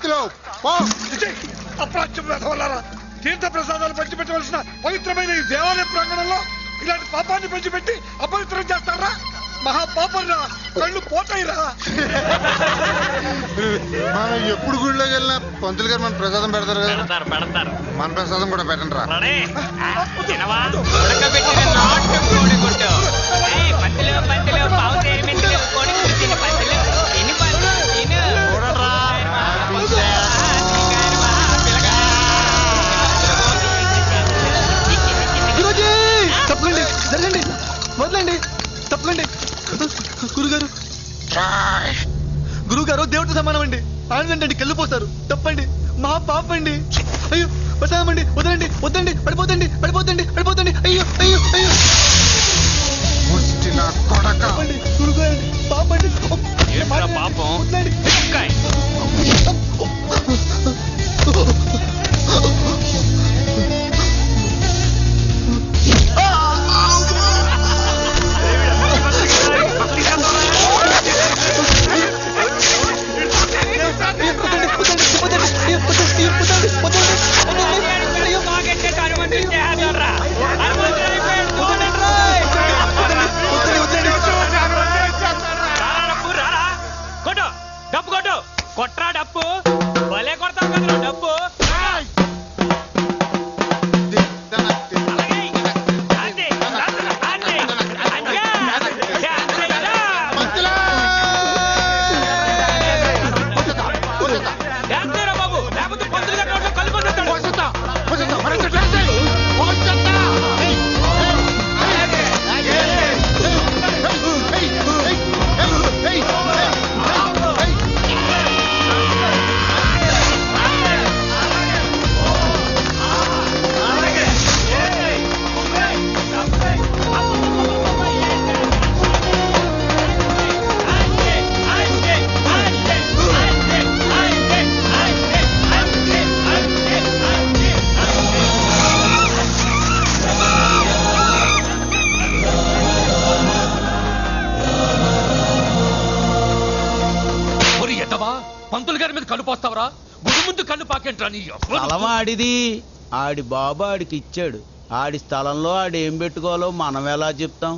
పంతులు అప్రాచ్యం తీర్థ ప్రసాదాలు పంచిపెట్టవలసిన పవిత్రమైన ఈ దేవాలయ ప్రాంగణంలో ఇలాంటి పాపాన్ని పంచిపెట్టి అపవిత్రం చేస్తారా? మహాపాపంరా, కళ్ళు పోతాయిరా. మనం ఎప్పుడు గుడిలోకి వెళ్ళినా పంతులు గారు మన ప్రసాదం పెడతారు కదా, పెడతారు. మన ప్రసాదం కూడా పెట్టండి రా. తప్పకండి, జరగండి, వదలండి, తప్పకండి. గురుగారు, గురుగారు దేవుడితో సమానం అండి. ఆనందండి, కళ్ళు పోస్తారు. తప్పండి, మా పాపండి. అయ్యో ప్రసాదమండి, వదలండి, వద్దండి, పడిపోతండి, పడిపోతండి, పడిపోతండి. అయ్యో అయ్యో అయ్యో తప్పండి, గురుగారు పాపండి. పాపం వదలండి. డప్పు కొట్టు, కొట్రా డప్పు, భలే కొడతావు కదా డప్పు. పంతులు గారి మీద కళ్ళు పోస్తావరా? గుడి ముందు కళ్ళు పాకేంట్రా నీ? స్థలం ఆడిది, ఆడి బాబు ఆడికి ఇచ్చాడు. ఆడి స్థలంలో ఆడేం పెట్టుకోవాలో మనం ఎలా చెప్తాం?